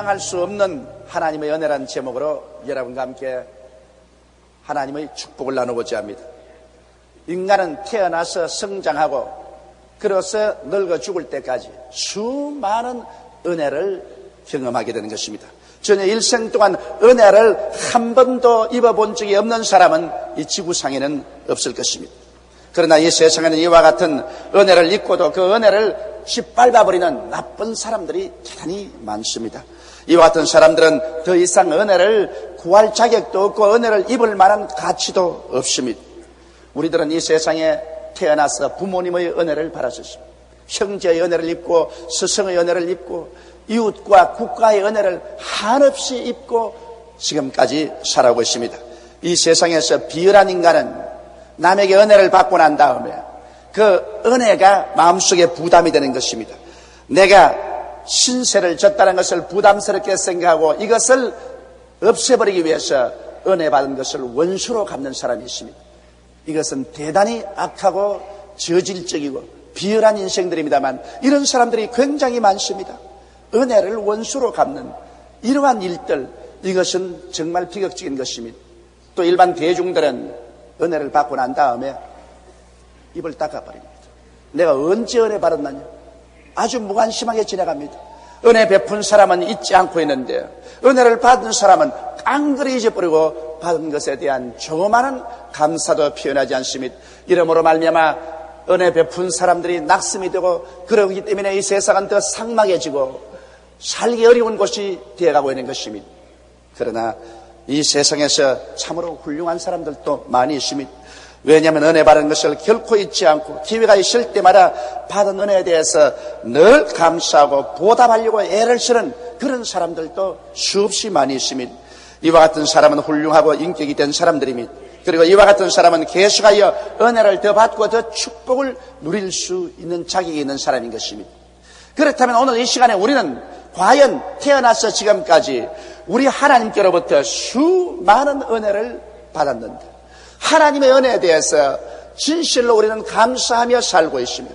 상상할 수 없는 하나님의 은혜라는 제목으로 여러분과 함께 하나님의 축복을 나누고자 합니다. 인간은 태어나서 성장하고 그로서 늙어 죽을 때까지 수많은 은혜를 경험하게 되는 것입니다. 전혀 일생 동안 은혜를 한 번도 입어본 적이 없는 사람은 이 지구상에는 없을 것입니다. 그러나 이 세상에는 이와 같은 은혜를 잊고도 그 은혜를 짓밟아버리는 나쁜 사람들이 대단히 많습니다. 이와 같은 사람들은 더 이상 은혜를 구할 자격도 없고 은혜를 입을 만한 가치도 없습니다. 우리들은 이 세상에 태어나서 부모님의 은혜를 받았습니다. 형제의 은혜를 입고 스승의 은혜를 입고 이웃과 국가의 은혜를 한없이 입고 지금까지 살아오고 있습니다. 이 세상에서 비열한 인간은 남에게 은혜를 받고 난 다음에 그 은혜가 마음속에 부담이 되는 것입니다. 내가 신세를 졌다는 것을 부담스럽게 생각하고 이것을 없애버리기 위해서 은혜 받은 것을 원수로 갚는 사람이 있습니다. 이것은 대단히 악하고 저질적이고 비열한 인생들입니다만 이런 사람들이 굉장히 많습니다. 은혜를 원수로 갚는 이러한 일들, 이것은 정말 비극적인 것입니다. 또 일반 대중들은 은혜를 받고 난 다음에 입을 닦아버립니다. 내가 언제 은혜 받았느냐? 아주 무관심하게 지나갑니다. 은혜 베푼 사람은 잊지 않고 있는데 은혜를 받은 사람은 깡그리 잊어버리고 받은 것에 대한 조그마한 감사도 표현하지 않습니다. 이러므로 말미암아 은혜 베푼 사람들이 낙심이 되고 그러기 때문에 이 세상은 더 삭막해지고 살기 어려운 곳이 되어가고 있는 것입니다. 그러나 이 세상에서 참으로 훌륭한 사람들도 많이 있습니다. 왜냐하면 은혜 받은 것을 결코 잊지 않고 기회가 있을 때마다 받은 은혜에 대해서 늘 감사하고 보답하려고 애를 쓰는 그런 사람들도 수없이 많이 있습니다. 이와 같은 사람은 훌륭하고 인격이 된 사람들입니다. 그리고 이와 같은 사람은 계속하여 은혜를 더 받고 더 축복을 누릴 수 있는 자격이 있는 사람인 것입니다. 그렇다면 오늘 이 시간에 우리는 과연 태어나서 지금까지 우리 하나님께로부터 수많은 은혜를 받았는데 하나님의 은혜에 대해서 진실로 우리는 감사하며 살고 있으며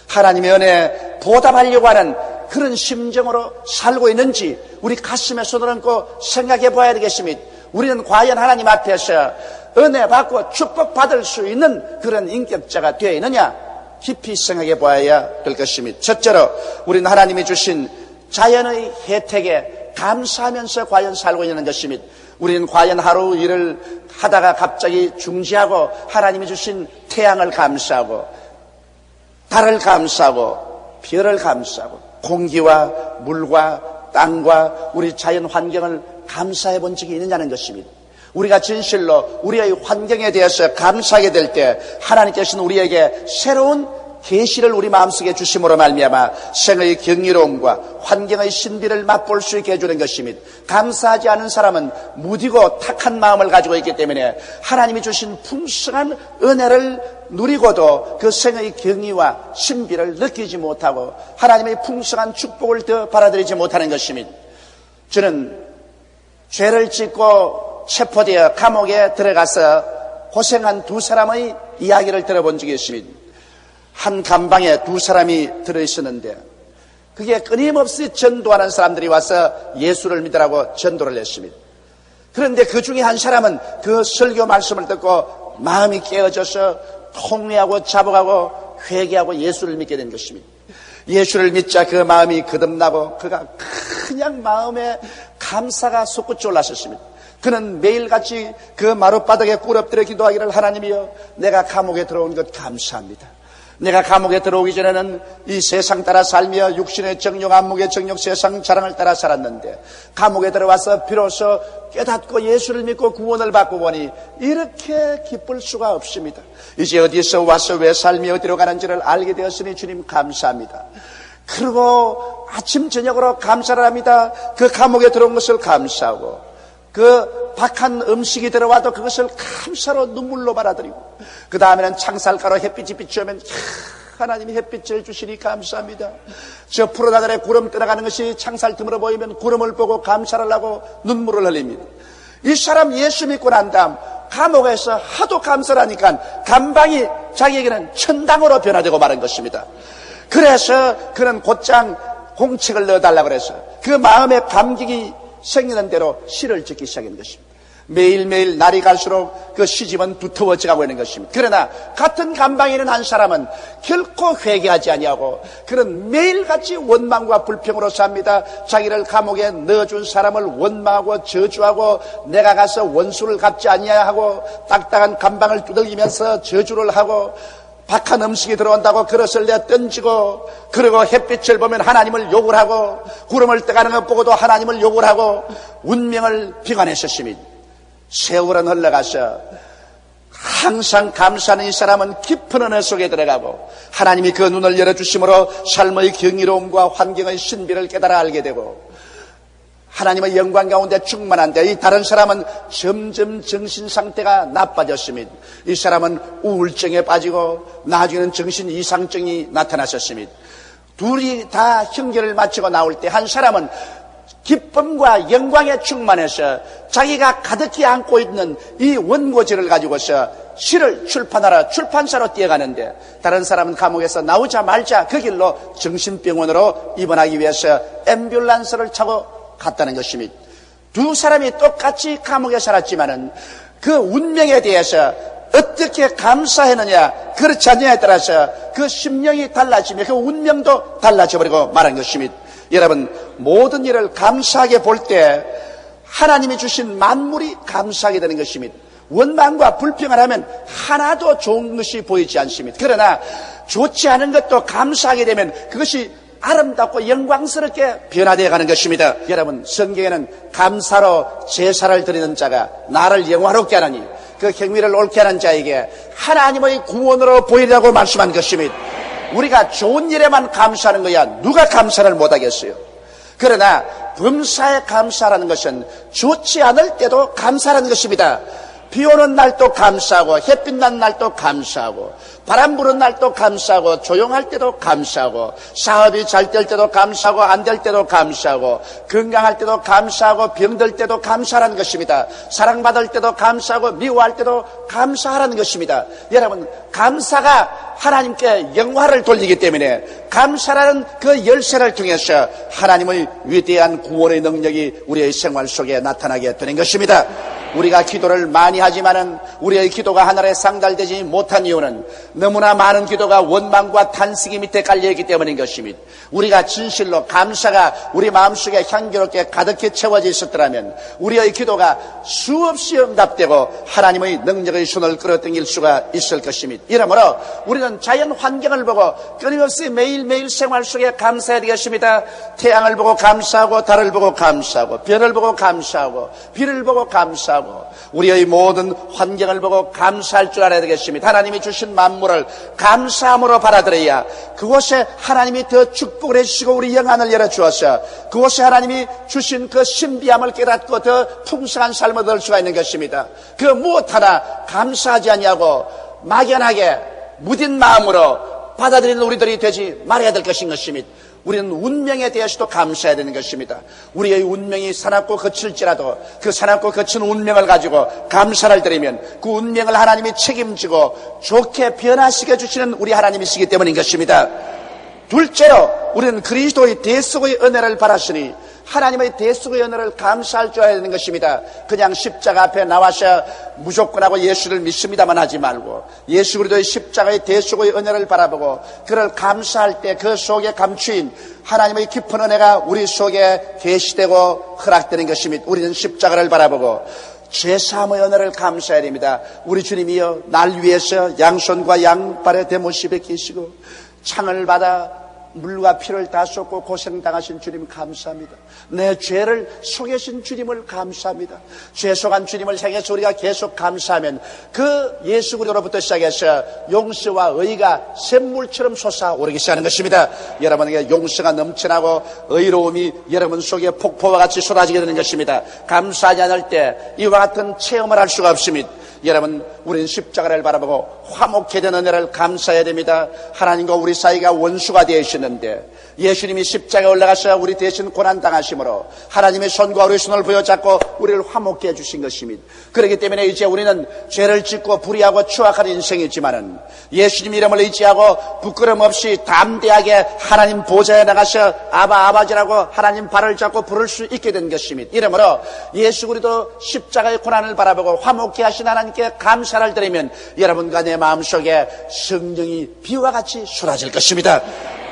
하나님의 은혜에 보답하려고 하는 그런 심정으로 살고 있는지 우리 가슴에 손을 얹고 생각해 봐야 되겠습니다. 우리는 과연 하나님 앞에서 은혜 받고 축복받을 수 있는 그런 인격자가 되어 있느냐 깊이 생각해 봐야 될 것입니다. 첫째로 우리는 하나님이 주신 자연의 혜택에 감사하면서 과연 살고 있는 것입니다. 우리는 과연 하루 일을 하다가 갑자기 중지하고 하나님이 주신 태양을 감사하고 달을 감사하고 별을 감사하고 공기와 물과 땅과 우리 자연 환경을 감사해 본 적이 있느냐는 것입니다. 우리가 진실로 우리의 환경에 대해서 감사하게 될 때 하나님께서는 우리에게 새로운 계시를 우리 마음속에 주심으로 말미암아 생의 경이로움과 환경의 신비를 맛볼 수 있게 해주는 것입니다. 감사하지 않은 사람은 무디고 탁한 마음을 가지고 있기 때문에 하나님이 주신 풍성한 은혜를 누리고도 그 생의 경이와 신비를 느끼지 못하고 하나님의 풍성한 축복을 더 받아들이지 못하는 것입니다. 저는 죄를 짓고 체포되어 감옥에 들어가서 고생한 두 사람의 이야기를 들어본 적이 있습니다. 한 감방에 두 사람이 들어있었는데 그게 끊임없이 전도하는 사람들이 와서 예수를 믿으라고 전도를 했습니다. 그런데 그 중에 한 사람은 그 설교 말씀을 듣고 마음이 깨어져서 통회하고 자복하고 회개하고 예수를 믿게 된 것입니다. 예수를 믿자 그 마음이 거듭나고 그가 그냥 마음에 감사가 솟구쳐 올랐었습니다. 그는 매일같이 그 마룻바닥에 꿇어엎드려 기도하기를 하나님이여 내가 감옥에 들어온 것 감사합니다. 내가 감옥에 들어오기 전에는 이 세상 따라 살며 육신의 정욕, 안목의 정욕, 세상 자랑을 따라 살았는데 감옥에 들어와서 비로소 깨닫고 예수를 믿고 구원을 받고 보니 이렇게 기쁠 수가 없습니다. 이제 어디서 와서 왜 삶이 어디로 가는지를 알게 되었으니 주님 감사합니다. 그리고 아침 저녁으로 감사를 합니다. 그 감옥에 들어온 것을 감사하고 그 박한 음식이 들어와도 그것을 감사로 눈물로 받아들이고 그 다음에는 창살가로 햇빛이 비추면 하나님이 햇빛을 주시니 감사합니다. 저 푸르다들에 구름 떠나가는 것이 창살 틈으로 보이면 구름을 보고 감사를 하고 눈물을 흘립니다. 이 사람 예수 믿고 난 다음 감옥에서 하도 감사를 하니까 감방이 자기에게는 천당으로 변화되고 마는 것입니다. 그래서 그는 곧장 공책을 넣어달라고 그래서 그 마음의 감격이 생기는 대로 시를 짓기 시작하는 것입니다. 매일매일 날이 갈수록 그 시집은 두터워져 가고 있는 것입니다. 그러나 같은 감방에 있는 한 사람은 결코 회개하지 아니하고 그는 매일같이 원망과 불평으로 삽니다. 자기를 감옥에 넣어준 사람을 원망하고 저주하고 내가 가서 원수를 갚지 아니하고 딱딱한 감방을 두들기면서 저주를 하고 박한 음식이 들어온다고 그릇을 내 던지고, 그리고 햇빛을 보면 하나님을 욕을 하고 구름을 떠가는 것 보고도 하나님을 욕을 하고 운명을 비관했었습니다. 세월은 흘러가서 항상 감사하는 이 사람은 깊은 은혜 속에 들어가고 하나님이 그 눈을 열어주심으로 삶의 경이로움과 환경의 신비를 깨달아 알게 되고 하나님의 영광 가운데 충만한데, 이 다른 사람은 점점 정신 상태가 나빠졌습니다. 이 사람은 우울증에 빠지고 나중에는 정신 이상증이 나타났었습니다. 둘이 다 형제를 마치고 나올 때 한 사람은 기쁨과 영광에 충만해서 자기가 가득히 안고 있는 이 원고지를 가지고서 시를 출판하러 출판사로 뛰어가는데, 다른 사람은 감옥에서 나오자마자 그 길로 정신병원으로 입원하기 위해서 앰뷸런스를 타고 갔다는 것입니다. 두 사람이 똑같이 감옥에 살았지만은 그 운명에 대해서 어떻게 감사했느냐, 그렇지 않느냐에 따라서 그 심령이 달라지며 그 운명도 달라져버리고 말한 것입니다. 여러분, 모든 일을 감사하게 볼 때 하나님이 주신 만물이 감사하게 되는 것입니다. 원망과 불평을 하면 하나도 좋은 것이 보이지 않습니다. 그러나 좋지 않은 것도 감사하게 되면 그것이 아름답고 영광스럽게 변화되어 가는 것입니다. 여러분, 성경에는 감사로 제사를 드리는 자가 나를 영화롭게 하나니 그 행위를 옳게 하는 자에게 하나님의 구원으로 보이라고 말씀한 것입니다. 우리가 좋은 일에만 감사하는 거야 누가 감사를 못하겠어요? 그러나 범사에 감사라는 것은 좋지 않을 때도 감사라는 것입니다. 비 오는 날도 감사하고 햇빛 난 날도 감사하고 바람 부는 날도 감사하고 조용할 때도 감사하고 사업이 잘 될 때도 감사하고 안 될 때도 감사하고 건강할 때도 감사하고 병들 때도 감사하라는 것입니다. 사랑받을 때도 감사하고 미워할 때도 감사하라는 것입니다. 여러분, 감사가 하나님께 영화를 돌리기 때문에 감사라는 그 열쇠를 통해서 하나님의 위대한 구원의 능력이 우리의 생활 속에 나타나게 되는 것입니다. 우리가 기도를 많이 하지만은 우리의 기도가 하늘에 상달되지 못한 이유는 너무나 많은 기도가 원망과 탄식이 밑에 깔려있기 때문인 것입니다. 우리가 진실로 감사가 우리 마음속에 향기롭게 가득히 채워져 있었더라면 우리의 기도가 수없이 응답되고 하나님의 능력의 손을 끌어당길 수가 있을 것입니다. 이러므로 우리는 자연 환경을 보고 끊임없이 매일매일 생활 속에 감사해야 되겠습니다. 태양을 보고 감사하고 달을 보고 감사하고 별을 보고 감사하고 비를 보고 감사하고 우리의 모든 환경을 보고 감사할 줄 알아야 되겠습니다. 하나님이 주신 만물을 감사함으로 받아들여야 그곳에 하나님이 더 축복을 해주시고 우리 영안을 열어주어서 그곳에 하나님이 주신 그 신비함을 깨닫고 더 풍성한 삶을 얻을 수가 있는 것입니다. 그 무엇 하나 감사하지 아니하고 막연하게 무딘 마음으로 받아들이는 우리들이 되지 말아야 될 것인 것입니다. 우리는 운명에 대해서도 감사해야 되는 것입니다. 우리의 운명이 사납고 거칠지라도 그 사납고 거친 운명을 가지고 감사를 드리면 그 운명을 하나님이 책임지고 좋게 변화시켜 주시는 우리 하나님이시기 때문인 것입니다. 둘째로 우리는 그리스도의 대속의 은혜를 받았으니 하나님의 대속의 은혜를 감사할 줄 알아야 되는 것입니다. 그냥 십자가 앞에 나와서 무조건 하고 예수를 믿습니다만 하지 말고 예수 그리스도의 십자가의 대속의 은혜를 바라보고 그를 감사할 때 그 속에 감추인 하나님의 깊은 은혜가 우리 속에 계시되고 허락되는 것입니다. 우리는 십자가를 바라보고 죄사함의 은혜를 감사해야 됩니다. 우리 주님이여 날 위해서 양손과 양발에 대못이 베끼시고 창을 받아 물과 피를 다 쏟고 고생당하신 주님 감사합니다. 내 죄를 속이신 주님을 감사합니다. 죄 속한 주님을 향해서 우리가 계속 감사하면 그 예수 그리스도로부터 시작해서 용서와 의가 샘물처럼 솟아오르기 시작하는 것입니다. 여러분에게 용서가 넘쳐나고 의로움이 여러분 속에 폭포와 같이 쏟아지게 되는 것입니다. 감사하지 않을 때 이와 같은 체험을 할 수가 없습니다. 여러분, 우리는 십자가를 바라보고 화목해 된 은혜를 감사해야 됩니다. 하나님과 우리 사이가 원수가 되시는데 예수님이 십자가에 올라가서 우리 대신 고난당하심으로 하나님의 손과 우리 손을 부여잡고 우리를 화목해 주신 것입니다. 그렇기 때문에 이제 우리는 죄를 짓고 불의하고 추악한 인생이지만은 예수님 이름을 의지하고 부끄럼 없이 담대하게 하나님 보좌에 나가서 아버지라고 하나님 발을 잡고 부를 수 있게 된 것입니다. 이러므로 예수 그리스도 십자가의 고난을 바라보고 화목해 하신 하나님께 감사를 드리면 여러분과 내 마음속에 성령이 비와 같이 쏟아질 것입니다.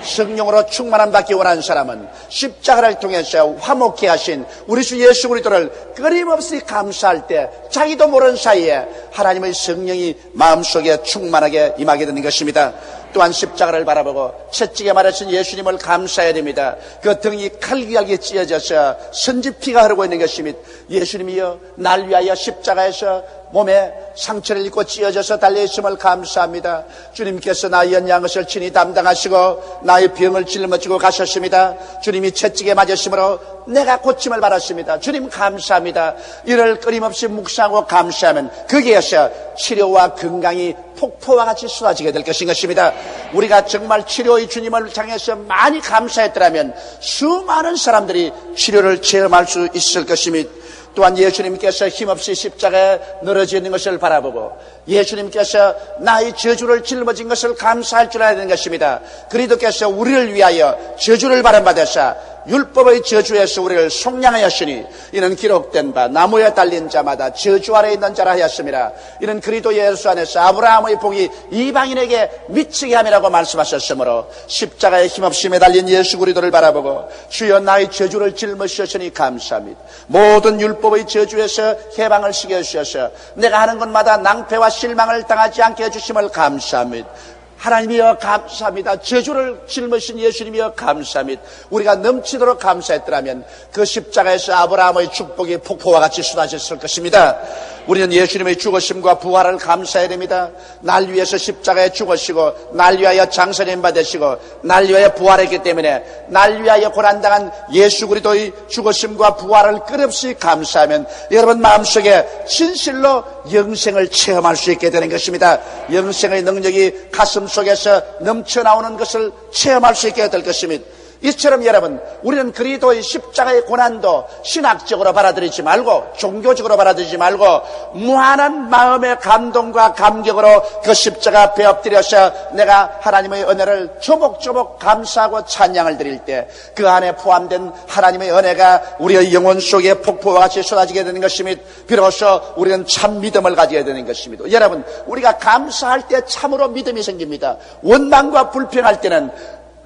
성령으로 충만함 받기 원하는 사람은 십자가를 통해서 화목해 하신 우리 주 예수 그리스도를 끊임없이 감사할 때 자기도 모르는 사이에 하나님의 성령이 마음속에 충만하게 임하게 되는 것입니다. 또한 십자가를 바라보고 채찍에 맞으신 예수님을 감사해야 됩니다. 그 등이 칼기하게 찢어져서 선지피가 흐르고 있는 것입니다. 예수님이여 날 위하여 십자가에서 몸에 상처를 입고 찢어져서 달려있음을 감사합니다. 주님께서 나의 연약한 것을 친히 담당하시고 나의 병을 짊어지고 가셨습니다. 주님이 채찍에 맞으심으로 내가 고침을 받았습니다. 주님 감사합니다. 이를 끊임없이 묵상하고 감사하면 거기에서 치료와 건강이 폭포와 같이 쏟아지게 될 것입니다. 우리가 정말 치료의 주님을 향해서 많이 감사했더라면 수많은 사람들이 치료를 체험할 수 있을 것입니다. 또한 예수님께서 힘없이 십자가에 늘어져 있는 것을 바라보고 예수님께서 나의 저주를 짊어진 것을 감사할 줄 알아야 되는 것입니다. 그리스도께서 우리를 위하여 저주를 받아서 율법의 저주에서 우리를 속량하였으니 이는 기록된 바 나무에 달린 자마다 저주 아래 있는 자라 하였습니다. 이는 그리스도 예수 안에서 아브라함의 복이 이방인에게 미치게 함이라고 말씀하셨으므로 십자가에 힘없이 매달린 예수 그리스도를 바라보고 주여 나의 저주를 짊어지셨으니 감사합니다. 모든 율법의 저주에서 해방을 시켜 주셔서 내가 하는 것마다 낭패와 실망을 당하지 않게 해주심을 감사합니다. 하나님이여 감사합니다. 저주를 짊으신 예수님이여 감사합니다. 우리가 넘치도록 감사했더라면 그 십자가에서 아브라함의 축복이 폭포와 같이 쏟아졌을 것입니다. 우리는 예수님의 죽으심과 부활을 감사해야 됩니다. 날 위해서 십자가에 죽으시고 날 위하여 장사님 받으시고 날 위하여 부활했기 때문에 날 위하여 고난당한 예수 그리스도의 죽으심과 부활을 끝없이 감사하면 여러분 마음속에 진실로 영생을 체험할 수 있게 되는 것입니다. 영생의 능력이 가슴 속에서 넘쳐나오는 것을 체험할 수 있게 될 것입니다. 이처럼 여러분 우리는 그리스도의 십자가의 고난도 신학적으로 받아들이지 말고 종교적으로 받아들이지 말고 무한한 마음의 감동과 감격으로 그 십자가 앞에 엎드려서 내가 하나님의 은혜를 조목조목 감사하고 찬양을 드릴 때 그 안에 포함된 하나님의 은혜가 우리의 영혼 속에 폭포와 같이 쏟아지게 되는 것입니다. 비로소 우리는 참 믿음을 가지게 되는 것입니다. 여러분 우리가 감사할 때 참으로 믿음이 생깁니다. 원망과 불평할 때는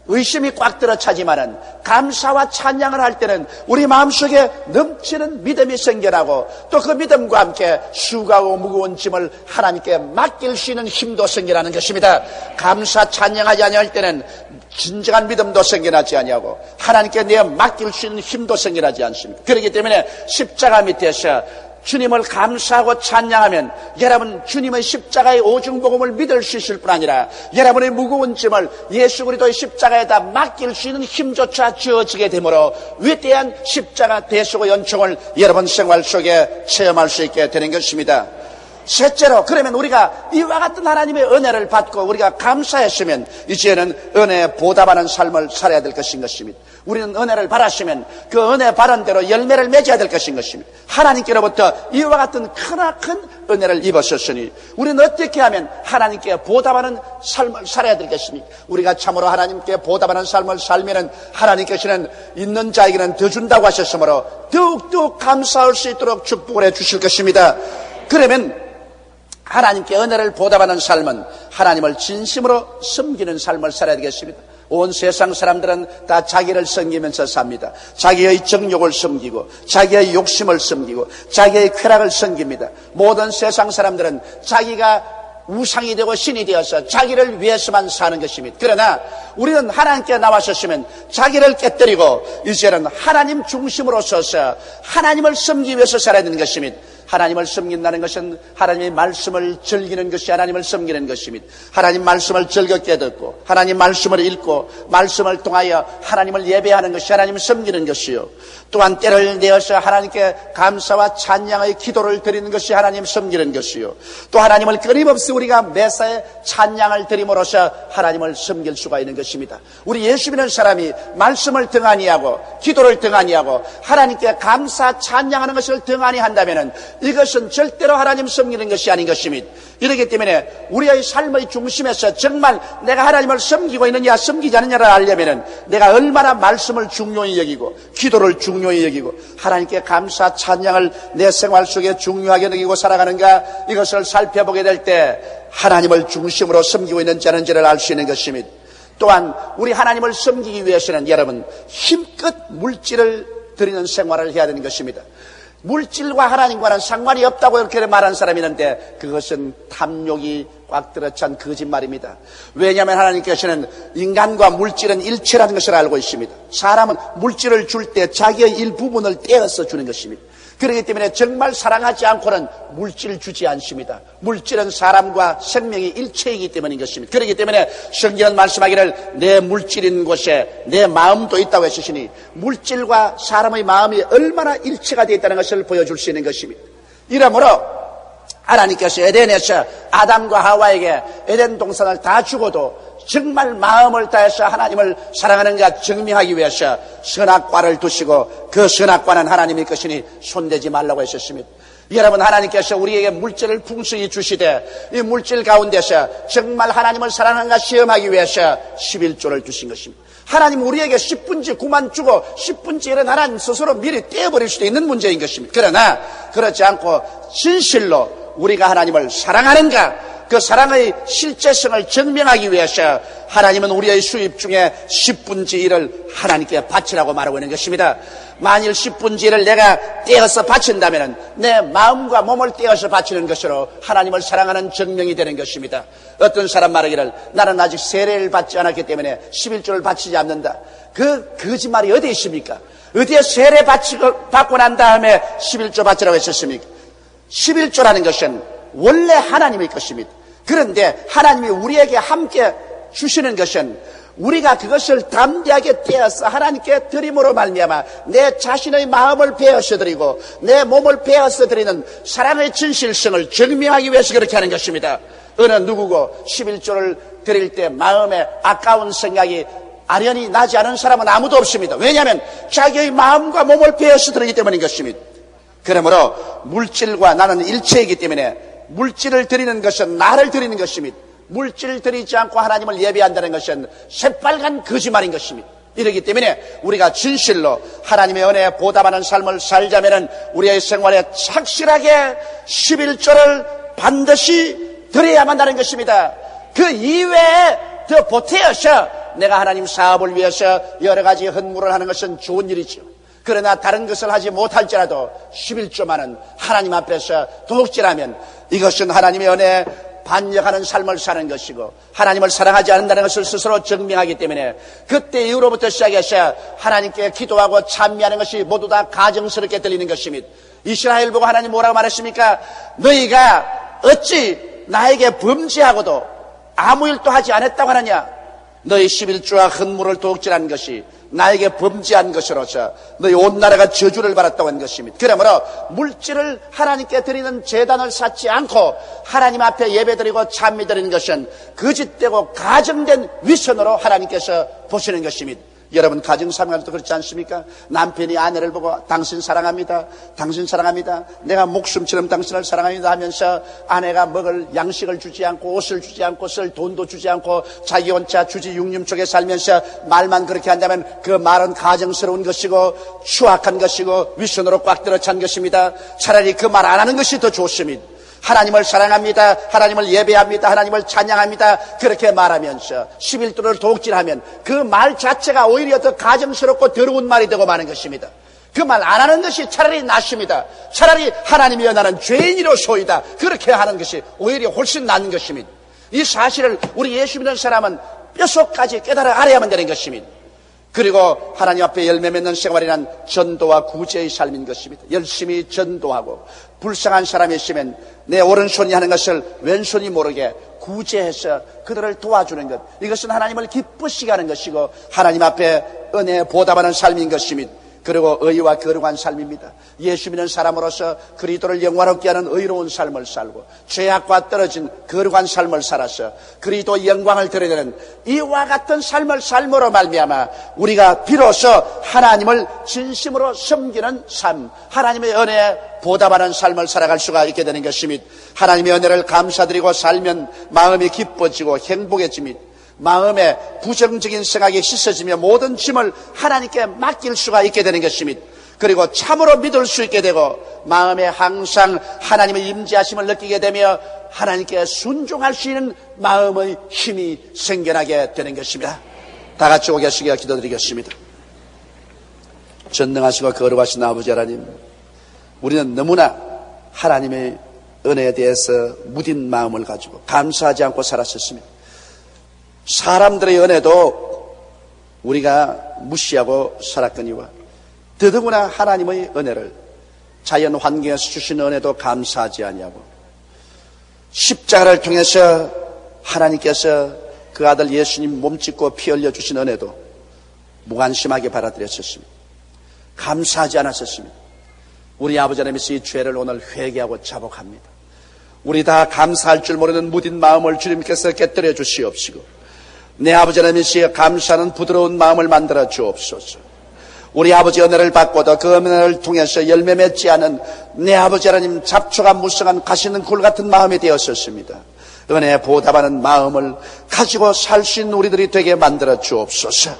의심이 꽉 들어 차지만은 감사와 찬양을 할 때는 우리 마음속에 넘치는 믿음이 생겨나고 또 그 믿음과 함께 수고하고 무거운 짐을 하나님께 맡길 수 있는 힘도 생겨나는 것입니다. 감사 찬양하지 아니할 때는 진정한 믿음도 생겨나지 아니하고 하나님께 내 맡길 수 있는 힘도 생겨나지 않습니다. 그렇기 때문에 십자가 밑에서 주님을 감사하고 찬양하면 여러분 주님의 십자가의 오중복음을 믿을 수 있을 뿐 아니라 여러분의 무거운 짐을 예수 그리스도의 십자가에다 맡길 수 있는 힘조차 주어지게 되므로 위대한 십자가 대속의 연총을 여러분 생활 속에 체험할 수 있게 되는 것입니다. 셋째로 그러면 우리가 이와 같은 하나님의 은혜를 받고 우리가 감사했으면 이제는 은혜에 보답하는 삶을 살아야 될 것인 것입니다. 우리는 은혜를 받았으면 그 은혜 받은 대로 열매를 맺어야 될 것인 것입니다. 하나님께로부터 이와 같은 크나큰 은혜를 입었었으니 우리는 어떻게 하면 하나님께 보답하는 삶을 살아야 될 것입니까? 우리가 참으로 하나님께 보답하는 삶을 살면은 하나님께서는 있는 자에게는 더 준다고 하셨으므로 더욱더 감사할 수 있도록 축복을 해 주실 것입니다. 그러면 하나님께 은혜를 보답하는 삶은 하나님을 진심으로 섬기는 삶을 살아야 되겠습니다. 온 세상 사람들은 다 자기를 섬기면서 삽니다. 자기의 정욕을 섬기고 자기의 욕심을 섬기고 자기의 쾌락을 섬깁니다. 모든 세상 사람들은 자기가 우상이 되고 신이 되어서 자기를 위해서만 사는 것입니다. 그러나 우리는 하나님께 나와셨으면 자기를 깨뜨리고 이제는 하나님 중심으로 서서 하나님을 섬기기 위해서 살아야 되는 것입니다. 하나님을 섬긴다는 것은 하나님의 말씀을 즐기는 것이 하나님을 섬기는 것입니다. 하나님 말씀을 즐겁게 듣고 하나님 말씀을 읽고 말씀을 통하여 하나님을 예배하는 것이 하나님을 섬기는 것이요, 또한 때를 내어서 하나님께 감사와 찬양의 기도를 드리는 것이 하나님 섬기는 것이요, 또 하나님을 끊임없이 우리가 매사에 찬양을 드림으로써 하나님을 섬길 수가 있는 것입니다. 우리 예수 믿는 사람이 말씀을 등한히 하고 기도를 등한히 하고 하나님께 감사 찬양하는 것을 등한히 한다면 이것은 절대로 하나님 섬기는 것이 아닌 것입니다. 이렇기 때문에 우리의 삶의 중심에서 정말 내가 하나님을 섬기고 있느냐 섬기지 않느냐를 알려면 내가 얼마나 말씀을 중요히 여기고 기도를 중요히 여기고 하나님께 감사 찬양을 내 생활 속에 중요하게 여기고 살아가는가, 이것을 살펴보게 될 때 하나님을 중심으로 섬기고 있는지 아닌지를 알 수 있는 것입니다. 또한 우리 하나님을 섬기기 위해서는 여러분 힘껏 물질을 드리는 생활을 해야 되는 것입니다. 물질과 하나님과는 상관이 없다고 이렇게 말하는 사람이 있는데 그것은 탐욕이 꽉 들어찬 거짓말입니다. 왜냐하면 하나님께서는 인간과 물질은 일체라는 것을 알고 있습니다. 사람은 물질을 줄 때 자기의 일부분을 떼어서 주는 것입니다. 그렇기 때문에 정말 사랑하지 않고는 물질을 주지 않습니다. 물질은 사람과 생명이 일체이기 때문인 것입니다. 그렇기 때문에 성경은 말씀하기를 내 물질인 곳에 내 마음도 있다고 했으시니 물질과 사람의 마음이 얼마나 일체가 되어 있다는 것을 보여줄 수 있는 것입니다. 이러므로 하나님께서 에덴에서 아담과 하와에게 에덴 동산을 다 주고도 정말 마음을 다해서 하나님을 사랑하는가 증명하기 위해서 선악과를 두시고 그 선악과는 하나님의 것이니 손대지 말라고 하셨습니다. 여러분, 하나님께서 우리에게 물질을 풍성히 주시되 이 물질 가운데서 정말 하나님을 사랑하는가 시험하기 위해서 11조를 주신 것입니다. 하나님 우리에게 10분지 9만 주고 10분지 1은 하나님 스스로 미리 떼어버릴 수도 있는 문제인 것입니다. 그러나 그렇지 않고 진실로 우리가 하나님을 사랑하는가, 그 사랑의 실제성을 증명하기 위해서 하나님은 우리의 수입 중에 10분지 1을 하나님께 바치라고 말하고 있는 것입니다. 만일 10분지 1을 내가 떼어서 바친다면 내 마음과 몸을 떼어서 바치는 것으로 하나님을 사랑하는 증명이 되는 것입니다. 어떤 사람 말하기를 나는 아직 세례를 받지 않았기 때문에 11조를 바치지 않는다. 그 거짓말이 어디에 있습니까? 어디에 세례 받고 난 다음에 11조 바치라고 했었습니까? 11조라는 것은 원래 하나님의 것입니다. 그런데 하나님이 우리에게 함께 주시는 것은 우리가 그것을 담대하게 떼어서 하나님께 드림으로 말미암아 내 자신의 마음을 베어서 드리고 내 몸을 베어서 드리는 사랑의 진실성을 증명하기 위해서 그렇게 하는 것입니다. 어느 누구고 11조를 드릴 때 마음에 아까운 생각이 아련히 나지 않은 사람은 아무도 없습니다. 왜냐하면 자기의 마음과 몸을 베어서 드리기 때문인 것입니다. 그러므로 물질과 나는 일체이기 때문에 물질을 드리는 것은 나를 드리는 것입니다. 물질을 드리지 않고 하나님을 예배한다는 것은 새빨간 거짓말인 것입니다. 이렇기 때문에 우리가 진실로 하나님의 은혜에 보답하는 삶을 살자면 우리의 생활에 착실하게 11조를 반드시 드려야만 한다는 것입니다. 그 이외에 더 보태어서 내가 하나님 사업을 위해서 여러 가지 헌물을 하는 것은 좋은 일이죠. 그러나 다른 것을 하지 못할지라도 11조만은 하나님 앞에서 도둑질하면 이것은 하나님의 은혜에 반역하는 삶을 사는 것이고 하나님을 사랑하지 않는다는 것을 스스로 증명하기 때문에 그때 이후로부터 시작해서 하나님께 기도하고 찬미하는 것이 모두 다 가정스럽게 들리는 것입니다. 이스라엘 보고 하나님 뭐라고 말했습니까? 너희가 어찌 나에게 범죄하고도 아무 일도 하지 않았다고 하느냐? 너희 11조와 헌물을 도둑질한 것이 나에게 범죄한 것으로서 너희 온 나라가 저주를 받았다고 한 것입니다. 그러므로 물질을 하나님께 드리는 제단을 쌓지 않고 하나님 앞에 예배드리고 찬미드리는 것은 거짓되고 가정된 위선으로 하나님께서 보시는 것입니다. 여러분 가정생활도 그렇지 않습니까? 남편이 아내를 보고 당신 사랑합니다. 당신 사랑합니다. 내가 목숨처럼 당신을 사랑합니다 하면서 아내가 먹을 양식을 주지 않고 옷을 주지 않고 쓸 돈도 주지 않고 자기 혼자 주지 육림 속에 살면서 말만 그렇게 한다면 그 말은 가정스러운 것이고 추악한 것이고 위선으로 꽉 들어찬 것입니다. 차라리 그 말 안 하는 것이 더 좋습니다. 하나님을 사랑합니다. 하나님을 예배합니다. 하나님을 찬양합니다. 그렇게 말하면서 11조를 도둑질하면 그 말 자체가 오히려 더 가정스럽고 더러운 말이 되고 마는 것입니다. 그 말 안 하는 것이 차라리 낫습니다. 차라리 하나님이여 나는 죄인이로소이다. 그렇게 하는 것이 오히려 훨씬 낫는 것입니다. 이 사실을 우리 예수 믿는 사람은 뼛속까지 깨달아 알아야만 되는 것입니다. 그리고 하나님 앞에 열매 맺는 생활이란 전도와 구제의 삶인 것입니다. 열심히 전도하고 불쌍한 사람이 있으면 내 오른손이 하는 것을 왼손이 모르게 구제해서 그들을 도와주는 것, 이것은 하나님을 기쁘시게 하는 것이고 하나님 앞에 은혜에 보답하는 삶인 것입니다. 그리고 의와 거룩한 삶입니다. 예수 믿는 사람으로서 그리스도를 영광롭게 하는 의로운 삶을 살고 죄악과 떨어진 거룩한 삶을 살아서 그리스도의 영광을 드러내는 이와 같은 삶을 삶으로 말미암아 우리가 비로소 하나님을 진심으로 섬기는 삶, 하나님의 은혜에 보답하는 삶을 살아갈 수가 있게 되는 것입니다. 하나님의 은혜를 감사드리고 살면 마음이 기뻐지고 행복해집니다. 마음의 부정적인 생각이 씻어지며 모든 짐을 하나님께 맡길 수가 있게 되는 것입니다. 그리고 참으로 믿을 수 있게 되고 마음에 항상 하나님의 임재하심을 느끼게 되며 하나님께 순종할 수 있는 마음의 힘이 생겨나게 되는 것입니다. 다 같이 오게 하시기를 기도드리겠습니다. 전능하시고 거룩하신 아버지 하나님, 우리는 너무나 하나님의 은혜에 대해서 무딘 마음을 가지고 감사하지 않고 살았었습니다. 사람들의 은혜도 우리가 무시하고 살았거니와 더더구나 하나님의 은혜를, 자연 환경에서 주신 은혜도 감사하지 아니하고 십자가를 통해서 하나님께서 그 아들 예수님 몸짓고 피 흘려 주신 은혜도 무관심하게 받아들였었습니다. 감사하지 않았었습니다. 우리 아버지 하나님께서 이 죄를 오늘 회개하고 자복합니다. 우리 다 감사할 줄 모르는 무딘 마음을 주님께서 깨뜨려 주시옵시고 내 아버지 하나님께서 감사하는 부드러운 마음을 만들어 주옵소서. 우리 아버지 은혜를 받고도 그 은혜를 통해서 열매 맺지 않은 내 아버지 하나님 잡초가 무성한 가시는 굴 같은 마음이 되었었습니다. 은혜에 보답하는 마음을 가지고 살 수 있는 우리들이 되게 만들어 주옵소서.